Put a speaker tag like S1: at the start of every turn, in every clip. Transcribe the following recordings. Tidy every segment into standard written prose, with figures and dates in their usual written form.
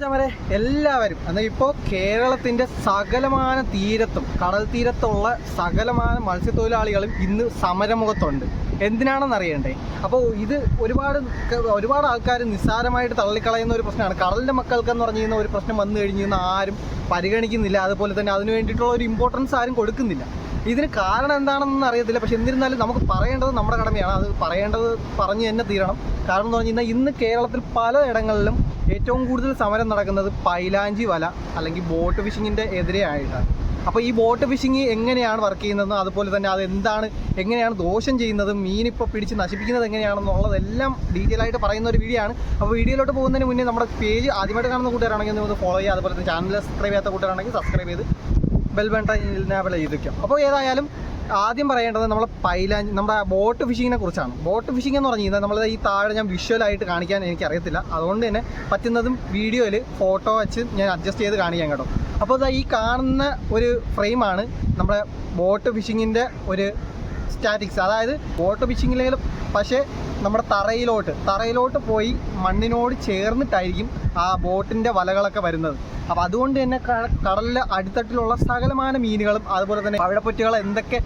S1: എല്ലാവരും എന്നാൽ ഇപ്പോൾ കേരളത്തിൻ്റെ സകലമാന തീരത്തും കടൽ തീരത്തുള്ള സകലമാന മത്സ്യത്തൊഴിലാളികളും ഇന്ന് സമരമുഖത്തുണ്ട്. എന്തിനാണെന്ന് അറിയണ്ടേ? അപ്പോൾ ഇത് ഒരുപാട് ആൾക്കാർ നിസ്സാരമായിട്ട് തള്ളിക്കളയുന്ന ഒരു പ്രശ്നമാണ്. കടലിൻ്റെ മക്കൾക്കെന്ന് പറഞ്ഞു കഴിഞ്ഞാൽ ഒരു പ്രശ്നം വന്നു കഴിഞ്ഞ് കഴിഞ്ഞാൽ ആരും പരിഗണിക്കുന്നില്ല. അതുപോലെ തന്നെ അതിന് വേണ്ടിയിട്ടുള്ള ഒരു ഇമ്പോർട്ടൻസ് ആരും കൊടുക്കുന്നില്ല. ഇതിന് കാരണം എന്താണെന്ന് അറിയത്തില്ല. പക്ഷെ എന്നിരുന്നാലും നമുക്ക് പറയേണ്ടത് നമ്മുടെ കടമയാണ്. അത് പറയേണ്ടത് പറഞ്ഞു തന്നെ തീരണം. കാരണം എന്ന് പറഞ്ഞു കഴിഞ്ഞാൽ ഇന്ന് കേരളത്തിൽ പലയിടങ്ങളിലും ഏറ്റവും കൂടുതൽ സമരം നടക്കുന്നത് പൈലാഞ്ചി വല അല്ലെങ്കിൽ ബോട്ട് ഫിഷിങ്ങിൻ്റെ എതിരെ ആയിട്ടാണ്. അപ്പോൾ ഈ ബോട്ട് ഫിഷിങ് എങ്ങനെയാണ് വർക്ക് ചെയ്യുന്നതെന്നും അതുപോലെ തന്നെ എങ്ങനെയാണ് ദോഷം ചെയ്യുന്നതും മീനിപ്പോൾ പിടിച്ച് നശിപ്പിക്കുന്നത് എങ്ങനെയാണെന്നുള്ളതെല്ലാം ഡീറ്റെയിൽ ആയിട്ട് പറയുന്ന ഒരു വീഡിയോ ആണ്. അപ്പോൾ വീഡിയോയിലോട്ട് പോകുന്നതിന് മുന്നേ നമ്മുടെ പേജ് ആദ്യമായിട്ട് കാണുന്ന കൂട്ടുകാരാണെങ്കിൽ ഒന്ന് ഫോളോ ചെയ്യുക. അതുപോലെ തന്നെ ചാനൽ സബ്സ്ക്രൈബ് ചെയ്യാത്ത കൂട്ടുകാരാണെങ്കിൽ സബ്സ്ക്രൈബ് ചെയ്ത് ബെൽ ബട്ടൺ എനേബിൾ ചെയ്ത് വയ്ക്കും. അപ്പോൾ ഏതായാലും ആദ്യം പറയേണ്ടത് നമ്മുടെ ബോട്ട് ഫിഷിങ്ങിനെ കുറിച്ചാണ്. ബോട്ട് ഫിഷിംഗ് എന്ന് പറഞ്ഞു കഴിഞ്ഞാൽ നമ്മൾ ഈ താഴെ ഞാൻ വിഷ്വലായിട്ട് കാണിക്കാൻ എനിക്കറിയത്തില്ല. അതുകൊണ്ട് തന്നെ പറ്റുന്നതും വീഡിയോയിൽ ഫോട്ടോ വെച്ച് ഞാൻ അഡ്ജസ്റ്റ് ചെയ്ത് കാണിക്കാം കേട്ടോ. അപ്പോൾ ഈ കാണുന്ന ഒരു ഫ്രെയിമാണ് നമ്മുടെ ബോട്ട് ഫിഷിങ്ങിൻ്റെ ഒരു സ്റ്റാറ്റിക്സ്. അതായത് ബോട്ട് ഫിഷിങ്ങിൽ പക്ഷേ നമ്മുടെ തറയിലോട്ട് പോയി മണ്ണിനോട് ചേർന്നിട്ടായിരിക്കും ആ ബോട്ടിൻ്റെ വലകളൊക്കെ വരുന്നത്. അപ്പോൾ അതുകൊണ്ട് തന്നെ കടലിലെ അടിത്തട്ടിലുള്ള സകലമാന മീനുകളും അതുപോലെ തന്നെ പവിഴപ്പൊറ്റുകൾ എന്തൊക്കെ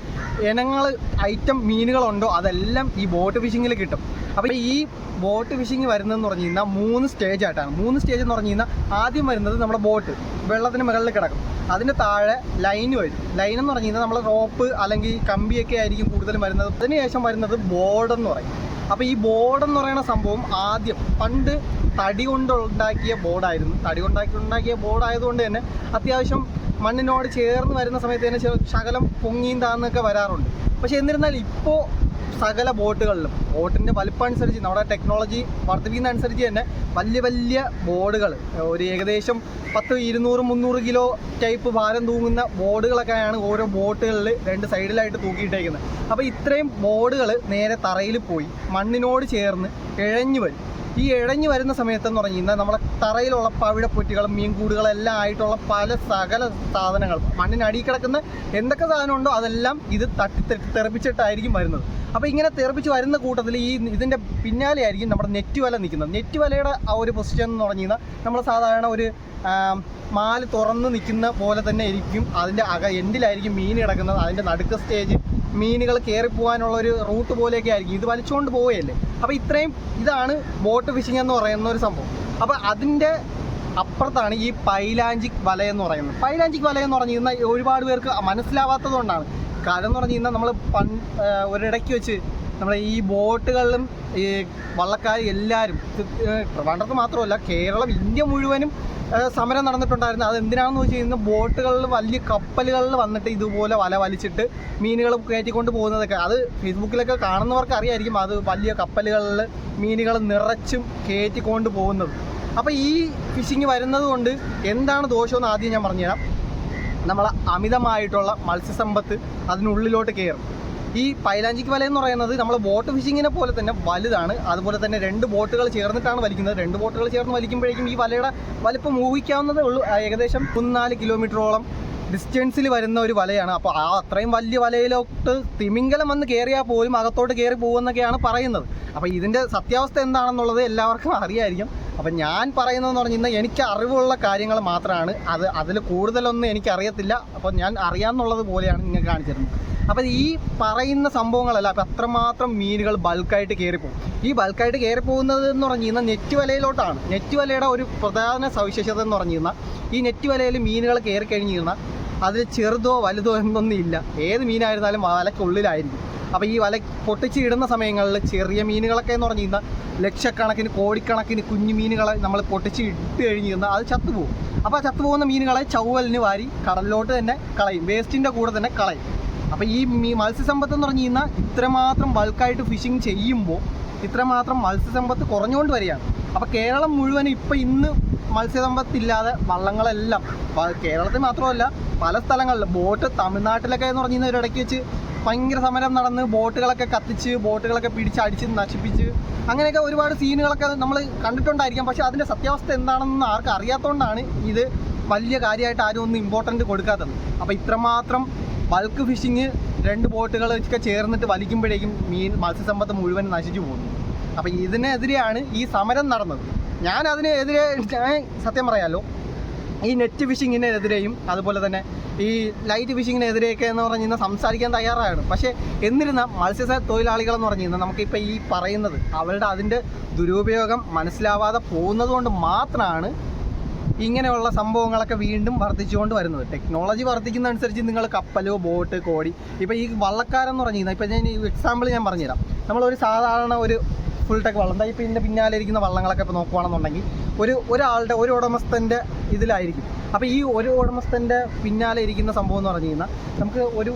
S1: ഐറ്റം മീനുകളുണ്ടോ അതെല്ലാം ഈ ബോട്ട് ഫിഷിങ്ങിൽ കിട്ടും. അപ്പോൾ ഈ ബോട്ട് ഫിഷിങ് വരുന്നതെന്ന് പറഞ്ഞു കഴിഞ്ഞാൽ 3 സ്റ്റേജായിട്ടാണ്. 3 സ്റ്റേജ് എന്ന് പറഞ്ഞു കഴിഞ്ഞാൽ ആദ്യം വരുന്നത് നമ്മുടെ ബോട്ട് വെള്ളത്തിന് മുകളിൽ കിടക്കും. അതിന് താഴെ ലൈന് വരും. ലൈൻ എന്ന് പറഞ്ഞു കഴിഞ്ഞാൽ നമ്മൾ റോപ്പ് അല്ലെങ്കിൽ കമ്പിയൊക്കെ ആയിരിക്കും കൂടുതലും വരുന്നത്. അതിനുശേഷം വരുന്നത് ബോർഡെന്ന് പറയും. അപ്പോൾ ഈ ബോർഡെന്ന് പറയുന്ന സംഭവം ആദ്യം പണ്ട് തടി കൊണ്ടുണ്ടാക്കിയ ബോർഡായിരുന്നു. തടി കൊണ്ടുണ്ടാക്കിയ ബോർഡായതുകൊണ്ട് തന്നെ അത്യാവശ്യം മണ്ണിനോട് ചേർന്ന് വരുന്ന സമയത്ത് തന്നെ ശകലം പൊങ്ങിയും താന്നൊക്കെ വരാറുണ്ട്. പക്ഷേ എന്നിരുന്നാൽ ഇപ്പോൾ സകല ബോട്ടുകളിലും ബോട്ടിൻ്റെ വലിപ്പം അനുസരിച്ച് നമ്മുടെ ടെക്നോളജി വർദ്ധിപ്പിക്കുന്നതനുസരിച്ച് തന്നെ വലിയ ബോർഡുകൾ ഒരു ഏകദേശം 200-300 കിലോ ടൈപ്പ് ഭാരം തൂങ്ങുന്ന ബോർഡുകളൊക്കെയാണ് ഓരോ ബോട്ടുകളിൽ 2 സൈഡിലായിട്ട് തൂക്കിയിട്ടേക്കുന്നത്. അപ്പോൾ ഇത്രയും ബോർഡുകൾ നേരെ തറയിൽ പോയി മണ്ണിനോട് ചേർന്ന് ഇഴഞ്ഞു വരും. ഈ ഇഴഞ്ഞു വരുന്ന സമയത്തെന്ന് പറഞ്ഞു കഴിഞ്ഞാൽ നമ്മുടെ തറയിലുള്ള പവിഴപ്പൊറ്റുകളും മീൻകൂടുകളെല്ലാം ആയിട്ടുള്ള സകല സാധനങ്ങൾ മണ്ണിനടിയിൽ കിടക്കുന്ന എന്തൊക്കെ സാധനമുണ്ടോ അതെല്ലാം ഇത് തെറിപ്പിച്ചിട്ടായിരിക്കും വരുന്നത്. അപ്പോൾ ഇങ്ങനെ തെറിപ്പിച്ച് വരുന്ന കൂട്ടത്തിൽ ഇതിൻ്റെ പിന്നാലെ ആയിരിക്കും നമ്മുടെ നെറ്റ് വല നിൽക്കുന്നത്. നെറ്റ് വലയുടെ ആ ഒരു പൊസിഷൻ എന്ന് പറഞ്ഞു കഴിഞ്ഞാൽ നമ്മൾ സാധാരണ ഒരു മാല് തുറന്ന് നിൽക്കുന്ന പോലെ തന്നെ ആയിരിക്കും. അതിൻ്റെ എൻഡിലായിരിക്കും മീൻ കിടക്കുന്നത്. അതിൻ്റെ നടുക്ക് സ്റ്റേജ് മീനുകൾ കയറിപ്പോകാനുള്ള ഒരു റൂട്ട് പോലെയൊക്കെ ആയിരിക്കും. ഇത് വലിച്ചുകൊണ്ട് പോവുകയല്ലേ. അപ്പോൾ ഇതാണ് ബോട്ട് ഫിഷിംഗ് എന്ന് പറയുന്ന ഒരു സംഭവം. അപ്പോൾ അതിൻ്റെ അപ്പുറത്താണ് ഈ പൈലാഞ്ചിക് വലയെന്ന് പറയുന്നത്. പൈലാഞ്ചിക് വലയെന്ന് പറഞ്ഞു കഴിഞ്ഞാൽ ഒരുപാട് പേർക്ക് മനസ്സിലാവാത്തത് കൊണ്ടാണ്. കാരണം എന്ന് പറഞ്ഞു കഴിഞ്ഞാൽ നമ്മൾ ഒരിടയ്ക്ക് വെച്ച് നമ്മുടെ ഈ ബോട്ടുകളിലും ഈ വള്ളക്കാർ എല്ലാവരും ട്രിവാൻഡ്രത്ത് മാത്രമല്ല കേരളം ഇന്ത്യ മുഴുവനും സമരം നടന്നിട്ടുണ്ടായിരുന്നു. അത് എന്തിനാണെന്ന് വെച്ച് കഴിഞ്ഞാൽ ബോട്ടുകളിൽ വലിയ കപ്പലുകളിൽ വന്നിട്ട് ഇതുപോലെ വല വലിച്ചിട്ട് മീനുകൾ കയറ്റിക്കൊണ്ട് പോകുന്നതൊക്കെ അത് ഫേസ്ബുക്കിലൊക്കെ കാണുന്നവർക്ക് അറിയായിരിക്കും. അത് വലിയ കപ്പലുകളിൽ മീനുകൾ നിറച്ചും കയറ്റിക്കൊണ്ട് പോകുന്നത്. അപ്പോൾ ഈ ഫിഷിങ് വരുന്നത് കൊണ്ട് എന്താണ് ദോഷമെന്ന് ആദ്യം ഞാൻ പറഞ്ഞുതരാം. നമ്മൾ അമിതമായിട്ടുള്ള മത്സ്യസമ്പത്ത് അതിനുള്ളിലോട്ട് കയറും. ഈ പൈലാഞ്ചിക് വല എന്ന് പറയുന്നത് നമ്മൾ ബോട്ട് ഫിഷിങ്ങിനെ പോലെ തന്നെ വലുതാണ്. അതുപോലെ തന്നെ 2 ബോട്ടുകൾ ചേർന്നിട്ടാണ് വലിക്കുന്നത്. 2 ബോട്ടുകൾ ചേർന്ന് വലിക്കുമ്പോഴേക്കും ഈ വലയുടെ വലിപ്പം ഊഹിക്കാവുന്നതേ ഉള്ളൂ. ഏകദേശം 3-4 കിലോമീറ്ററോളം ഡിസ്റ്റൻസിൽ വരുന്ന ഒരു വലയാണ്. അപ്പോൾ അത്രയും വലിയ വലയിലോട്ട് തിമിംഗലം വന്ന് കയറിയാൽ പോലും അകത്തോട്ട് കയറി പോകുമെന്നൊക്കെയാണ് പറയുന്നത്. അപ്പോൾ ഇതിൻ്റെ സത്യാവസ്ഥ എന്താണെന്നുള്ളത് എല്ലാവർക്കും അറിയായിരിക്കും. അപ്പം ഞാൻ പറയുന്നതെന്ന് പറഞ്ഞു കഴിഞ്ഞാൽ എനിക്ക് അറിവുള്ള കാര്യങ്ങൾ മാത്രമാണ്. അതിൽ കൂടുതലൊന്നും എനിക്കറിയത്തില്ല. അപ്പോൾ ഞാൻ അറിയാമെന്നുള്ളത് പോലെയാണ് നിങ്ങൾക്ക് കാണിച്ചിരുന്നത്. അപ്പോൾ ഈ പറയുന്ന സംഭവങ്ങളല്ല. അപ്പോൾ അത്രമാത്രം മീനുകൾ ബൾക്കായിട്ട് കയറിപ്പോകും. ഈ ബൾക്കായിട്ട് കയറിപ്പോകുന്നത് എന്ന് പറഞ്ഞു കഴിഞ്ഞാൽ നെറ്റ് വലയിലോട്ടാണ്. നെറ്റ് വലയുടെ ഒരു പ്രധാന സവിശേഷത എന്ന് പറഞ്ഞു കഴിഞ്ഞാൽ ഈ നെറ്റ് വലയിൽ മീനുകൾ കയറി കഴിഞ്ഞ് കഴിഞ്ഞാൽ അതിൽ ചെറുതോ വലുതോ എന്നൊന്നും ഇല്ല. ഏത് മീനായിരുന്നാലും വലയ്ക്കുള്ളിലായിരിക്കും. അപ്പോൾ ഈ വല പൊട്ടിച്ച് ഇടുന്ന സമയങ്ങളിൽ ചെറിയ മീനുകളൊക്കെ എന്ന് പറഞ്ഞു കഴിഞ്ഞാൽ ലക്ഷക്കണക്കിന് കോടിക്കണക്കിന് കുഞ്ഞു മീനുകളെ നമ്മൾ പൊട്ടിച്ച് ഇട്ട് കഴിഞ്ഞ് കഴിഞ്ഞാൽ അത് ചത്തുപോകും. അപ്പോൾ ആ ചത്തുപോകുന്ന മീനുകളെ ചവ്വലിന് വാരി കടലിലോട്ട് തന്നെ കളയും. വേസ്റ്റിൻ്റെ കൂടെ തന്നെ കളയും. അപ്പോൾ ഈ മത്സ്യസമ്പത്ത് എന്ന് പറഞ്ഞു കഴിഞ്ഞാൽ ഇത്രമാത്രം ബൾക്കായിട്ട് ഫിഷിങ് ചെയ്യുമ്പോൾ ഇത്രമാത്രം മത്സ്യസമ്പത്ത് കുറഞ്ഞുകൊണ്ട് വരികയാണ്. അപ്പോൾ കേരളം മുഴുവൻ ഇന്ന് മത്സ്യസമ്പത്തില്ലാതെ വള്ളങ്ങളെല്ലാം കേരളത്തിൽ മാത്രമല്ല പല സ്ഥലങ്ങളിലും ബോട്ട് തമിഴ്നാട്ടിലൊക്കെ എന്ന് പറഞ്ഞു കഴിഞ്ഞാൽ ഒരിടയ്ക്ക് വെച്ച് ഭയങ്കര സമരം നടന്ന് ബോട്ടുകളൊക്കെ കത്തിച്ച് ബോട്ടുകളൊക്കെ പിടിച്ചടിച്ച് നശിപ്പിച്ച് അങ്ങനെയൊക്കെ ഒരുപാട് സീനുകളൊക്കെ നമ്മൾ കണ്ടിട്ടുണ്ടായിരിക്കാം. പക്ഷേ അതിൻ്റെ സത്യാവസ്ഥ എന്താണെന്ന് ആർക്കും അറിയാത്തതുകൊണ്ടാണ് ഇത് വലിയ കാര്യമായിട്ട് ആരും ഒന്നും ഇമ്പോർട്ടൻറ്റ് കൊടുക്കാത്തത്. അപ്പോൾ ഇത്രമാത്രം ബൾക്ക് ഫിഷിങ് 2 ബോട്ടുകളൊക്കെ ചേർന്നിട്ട് വലിക്കുമ്പോഴേക്കും മത്സ്യസമ്പത്ത് മുഴുവൻ നശിച്ചു പോകുന്നു. അപ്പോൾ ഇതിനെതിരെയാണ് ഈ സമരം നടന്നത്. ഞാൻ അതിനെതിരെ സത്യം പറയാമല്ലോ, ഈ നെറ്റ് ഫിഷിങ്ങിനെതിരെയും അതുപോലെ തന്നെ ഈ ലൈറ്റ് ഫിഷിങ്ങിനെതിരെയൊക്കെ എന്ന് പറഞ്ഞു കഴിഞ്ഞാൽ സംസാരിക്കാൻ തയ്യാറാണ്. പക്ഷേ എന്നിരുന്നാൽ മത്സ്യത്തൊഴിലാളികളെന്ന് പറഞ്ഞു കഴിഞ്ഞാൽ നമുക്കിപ്പോൾ ഈ പറയുന്നത് അവരുടെ അതിൻ്റെ ദുരുപയോഗം മനസ്സിലാവാതെ പോകുന്നത് കൊണ്ട് മാത്രമാണ് ഇങ്ങനെയുള്ള സംഭവങ്ങളൊക്കെ വീണ്ടും വർദ്ധിച്ചുകൊണ്ട് വരുന്നത്. ടെക്നോളജി വർദ്ധിക്കുന്നതനുസരിച്ച് നിങ്ങൾ കപ്പലോ ബോട്ട് കോടി ഇപ്പോൾ ഈ വള്ളക്കാരെന്ന് പറഞ്ഞു കഴിഞ്ഞാൽ ഇപ്പോൾ ഞാൻ ഈ എക്സാമ്പിൾ ഞാൻ പറഞ്ഞുതരാം. നമ്മളൊരു സാധാരണ ഒരു ഫുൾ ടെക് വള്ളം, എന്താ ഇപ്പോൾ ഇതിൻ്റെ പിന്നാലെ ഇരിക്കുന്ന വള്ളങ്ങളൊക്കെ ഇപ്പോൾ നോക്കുകയാണെന്നുണ്ടെങ്കിൽ ഒരാളുടെ ഒരു ഉടമസ്ഥൻ്റെ ഇതിലായിരിക്കും. അപ്പോൾ ഈ ഒരു ഉടമസ്ഥൻ്റെ പിന്നാലെ ഇരിക്കുന്ന സംഭവം എന്ന് പറഞ്ഞു കഴിഞ്ഞാൽ നമുക്ക് ഒരു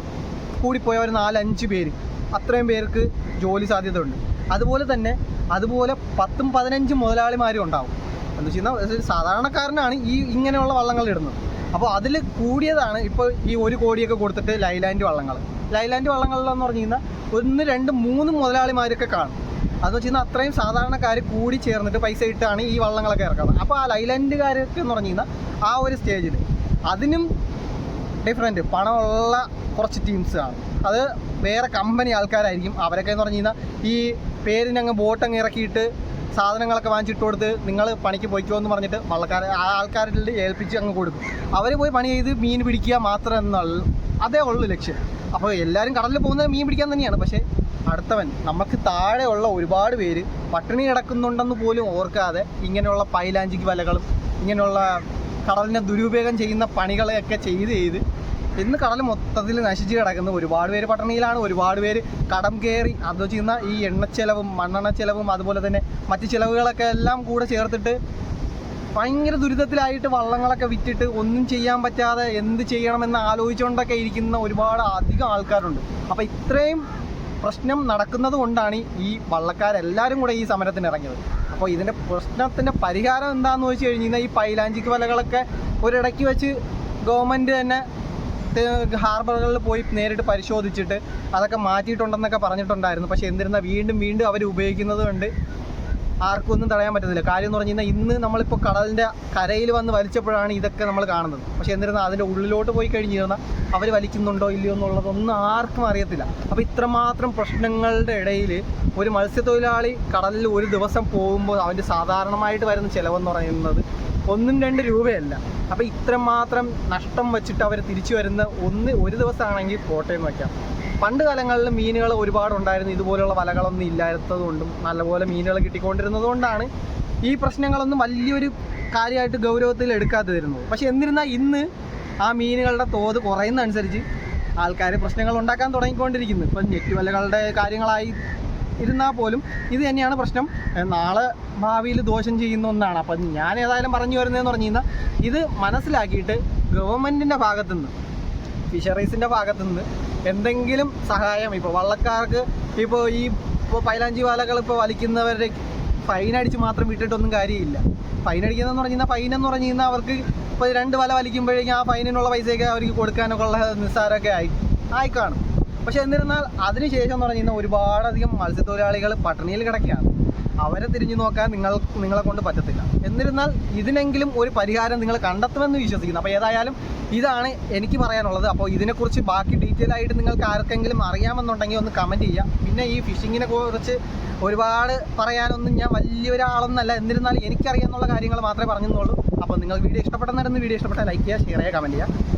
S1: കൂടിപ്പോയ ഒരു 4-5 പേര്, അത്രയും പേർക്ക് ജോലി സാധ്യത ഉണ്ട്. അതുപോലെ 10-15 മുതലാളിമാരും ഉണ്ടാവും. എന്ന് വെച്ച് കഴിഞ്ഞാൽ സാധാരണക്കാരനാണ് ഇങ്ങനെയുള്ള വള്ളങ്ങൾ ഇടുന്നത്. അപ്പോൾ അതിൽ കൂടിയതാണ് ഇപ്പോൾ ഈ 1 കോടിയൊക്കെ കൊടുത്തിട്ട് ലൈലാൻഡ് വള്ളങ്ങളിലെന്ന് പറഞ്ഞു കഴിഞ്ഞാൽ 1, 2, 3 മുതലാളിമാരൊക്കെ കാണും. അതെന്ന് വെച്ച് കഴിഞ്ഞാൽ അത്രയും സാധാരണക്കാർ കൂടി ചേർന്നിട്ട് പൈസ ഇട്ടാണ് ഈ വള്ളങ്ങളൊക്കെ ഇറക്കുന്നത്. അപ്പോൾ ആ ലൈലാൻഡുകാരൊക്കെ എന്ന് പറഞ്ഞു കഴിഞ്ഞാൽ ആ ഒരു സ്റ്റേജിൽ അതിനും ഡിഫറെൻറ്റ് പണമുള്ള കുറച്ച് ടീംസാണ്. അത് വേറെ കമ്പനി ആൾക്കാരായിരിക്കും. അവരൊക്കെ എന്ന് പറഞ്ഞു കഴിഞ്ഞാൽ ഈ പേരിനങ്ങ് ബോട്ടങ്ങ് ഇറക്കിയിട്ട് സാധനങ്ങളൊക്കെ വാങ്ങിച്ചിട്ട് കൊടുത്ത് നിങ്ങൾ പണിക്ക് പോയിക്കോ എന്ന് പറഞ്ഞിട്ട് ആ ആൾക്കാരുടെ ഏൽപ്പിച്ച് അങ്ങ് കൊടുക്കും. അവർ പോയി പണി ചെയ്ത് മീൻ പിടിക്കുക മാത്രം എന്നുള്ള അതേ ഉള്ളൂ ലക്ഷ്യം. അപ്പോൾ എല്ലാവരും കടലിൽ പോകുന്നത് മീൻ പിടിക്കാൻ തന്നെയാണ്. പക്ഷേ അടുത്തവൻ നമുക്ക് താഴെയുള്ള ഒരുപാട് പേര് പട്ടിണി കിടക്കുന്നുണ്ടെന്ന് പോലും ഓർക്കാതെ ഇങ്ങനെയുള്ള പൈലാഞ്ചിക്ക് വലകളും ഇങ്ങനെയുള്ള കടലിനെ ദുരുപയോഗം ചെയ്യുന്ന പണികളെയൊക്കെ ചെയ്ത് ഇന്ന് കടൽ മൊത്തത്തിൽ നശിച്ച് കിടക്കുന്ന ഒരുപാട് പേര് പട്ടിണിയിലാണ്. ഒരുപാട് പേര് കടം കയറി അത് ചെയ്യുന്ന ഈ എണ്ണച്ചെലവും മണ്ണെണ്ണ ചെലവും അതുപോലെ തന്നെ മറ്റ് ചിലവുകളൊക്കെ എല്ലാം കൂടെ ചേർത്തിട്ട് ഭയങ്കര ദുരിതത്തിലായിട്ട് വള്ളങ്ങളൊക്കെ വിറ്റിട്ട് ഒന്നും ചെയ്യാൻ പറ്റാതെ എന്ത് ചെയ്യണമെന്ന് ആലോചിച്ചുകൊണ്ടൊക്കെ ഇരിക്കുന്ന ഒരുപാട് അധികം ആൾക്കാരുണ്ട്. അപ്പോൾ ഇത്രയും പ്രശ്നം നടക്കുന്നത് കൊണ്ടാണ് ഈ വള്ളക്കാരെല്ലാവരും കൂടെ ഈ സമരത്തിന് ഇറങ്ങിയത്. അപ്പോൾ ഇതിൻ്റെ പ്രശ്നത്തിൻ്റെ പരിഹാരം എന്താണെന്ന് വെച്ച് കഴിഞ്ഞാൽ ഈ പൈലാഞ്ചിക്ക് വലകളൊക്കെ ഒരിടയ്ക്ക് വെച്ച് ഗവൺമെൻറ് തന്നെ ഹാർബറുകളിൽ പോയി നേരിട്ട് പരിശോധിച്ചിട്ട് അതൊക്കെ മാറ്റിയിട്ടുണ്ടെന്നൊക്കെ പറഞ്ഞിട്ടുണ്ടായിരുന്നു. പക്ഷേ എന്നിരുന്നാൽ വീണ്ടും അവർ ഉപയോഗിക്കുന്നത് കൊണ്ട് ആർക്കും ഒന്നും തടയാൻ പറ്റുന്നില്ല. കാര്യം എന്ന് പറഞ്ഞു കഴിഞ്ഞാൽ ഇന്ന് നമ്മളിപ്പോൾ കടലിൻ്റെ കരയിൽ വന്ന് വലിച്ചപ്പോഴാണ് ഇതൊക്കെ നമ്മൾ കാണുന്നത്. പക്ഷേ എന്നിരുന്നാൽ അതിൻ്റെ ഉള്ളിലോട്ട് പോയി കഴിഞ്ഞിരുന്നാൽ അവർ വലിക്കുന്നുണ്ടോ ഇല്ലയോ എന്നുള്ളതൊന്നും ആർക്കും അറിയത്തില്ല. അപ്പോൾ ഇത്രമാത്രം പ്രശ്നങ്ങളുടെ ഇടയിൽ ഒരു മത്സ്യത്തൊഴിലാളി കടലിൽ ഒരു ദിവസം പോകുമ്പോൾ അവൻ്റെ സാധാരണമായിട്ട് വരുന്ന ചിലവെന്ന് പറയുന്നത് 1-2 രൂപയല്ല. അപ്പോൾ ഇത്രമാത്രം നഷ്ടം വെച്ചിട്ട് അവർ തിരിച്ചു വരുന്ന ഒരു ദിവസമാണെങ്കിൽ കോട്ടയം വയ്ക്കാം. പണ്ട് കാലങ്ങളിൽ മീനുകൾ ഒരുപാടുണ്ടായിരുന്നു. ഇതുപോലുള്ള വലകളൊന്നും ഇല്ലാത്തതുകൊണ്ടും നല്ലപോലെ മീനുകൾ കിട്ടിക്കൊണ്ടിരുന്നത് കൊണ്ടാണ് ഈ പ്രശ്നങ്ങളൊന്നും വലിയൊരു കാര്യമായിട്ട് ഗൗരവത്തിൽ എടുക്കാതെ വരുന്നത്. പക്ഷേ എന്നിരുന്നാൽ ഇന്ന് ആ മീനുകളുടെ തോത് കുറയുന്നതനുസരിച്ച് ആൾക്കാർ പ്രശ്നങ്ങൾ ഉണ്ടാക്കാൻ തുടങ്ങിക്കൊണ്ടിരിക്കുന്നു. ഇപ്പം നെറ്റ് വലകളുടെ കാര്യങ്ങളായി ഇരുന്നാൽ പോലും ഇത് തന്നെയാണ് പ്രശ്നം. നാളെ ഭാവിയിൽ ദോഷം ചെയ്യുന്ന ഒന്നാണ്. അപ്പം ഞാൻ ഏതായാലും പറഞ്ഞു വരുന്നതെന്ന് പറഞ്ഞു കഴിഞ്ഞാൽ ഇത് മനസ്സിലാക്കിയിട്ട് ഗവൺമെൻറ്റിൻ്റെ ഭാഗത്തുനിന്ന് ഫിഷറീസിൻ്റെ ഭാഗത്തുനിന്ന് എന്തെങ്കിലും സഹായം ഇപ്പോൾ വള്ളക്കാർക്ക് ഇപ്പോൾ പൈലാഞ്ചി വലകൾ ഇപ്പോൾ വലിക്കുന്നവരുടെ ഫൈൻ അടിച്ച് മാത്രം വിട്ടിട്ടൊന്നും കാര്യമില്ല. ഫൈൻ അടിക്കുന്നതെന്ന് പറഞ്ഞു കഴിഞ്ഞാൽ ഫൈനെന്ന് പറഞ്ഞു കഴിഞ്ഞാൽ അവർക്ക് ഇപ്പോൾ 2 വല വലിക്കുമ്പോഴേക്കും ആ ഫൈനിനുള്ള പൈസയൊക്കെ അവർക്ക് കൊടുക്കാനൊക്കെ ഉള്ള നിസ്സാരമൊക്കെ ആയി കാണും. പക്ഷേ എന്നിരുന്നാൽ അതിനുശേഷം എന്ന് പറഞ്ഞു കഴിഞ്ഞാൽ ഒരുപാടധികം മത്സ്യത്തൊഴിലാളികൾ പട്ടിണിയിൽ കിടക്കുകയാണ്. അവരെ തിരിഞ്ഞു നോക്കാൻ നിങ്ങളെ കൊണ്ട് പറ്റത്തില്ല. എന്നിരുന്നാൽ ഇതിനെങ്കിലും ഒരു പരിഹാരം നിങ്ങൾ കണ്ടെത്തുമെന്ന് വിശ്വസിക്കുന്നു. അപ്പോൾ ഏതായാലും ഇതാണ് എനിക്ക് പറയാനുള്ളത്. അപ്പോൾ ഇതിനെക്കുറിച്ച് ബാക്കി ഡീറ്റെയിൽ ആയിട്ട് നിങ്ങൾക്ക് ആർക്കെങ്കിലും അറിയാമെന്നുണ്ടെങ്കിൽ ഒന്ന് കമൻറ്റ് ചെയ്യാം. പിന്നെ ഈ ഫിഷിങ്ങിനെ കുറിച്ച് ഒരുപാട് പറയാനൊന്നും ഞാൻ വലിയൊരാളൊന്നല്ല. എന്നിരുന്നാലും എനിക്കറിയാമെന്നുള്ള കാര്യങ്ങൾ മാത്രമേ പറഞ്ഞെന്നുള്ളൂ. അപ്പോൾ നിങ്ങൾ വീഡിയോ ഇഷ്ടപ്പെട്ടെന്നിരുന്ന് വീഡിയോ ഇഷ്ടപ്പെട്ടാൽ ലൈക്ക് ചെയ്യുക, ഷെയർ ചെയ്യുക, കമൻറ്റ് ചെയ്യുക.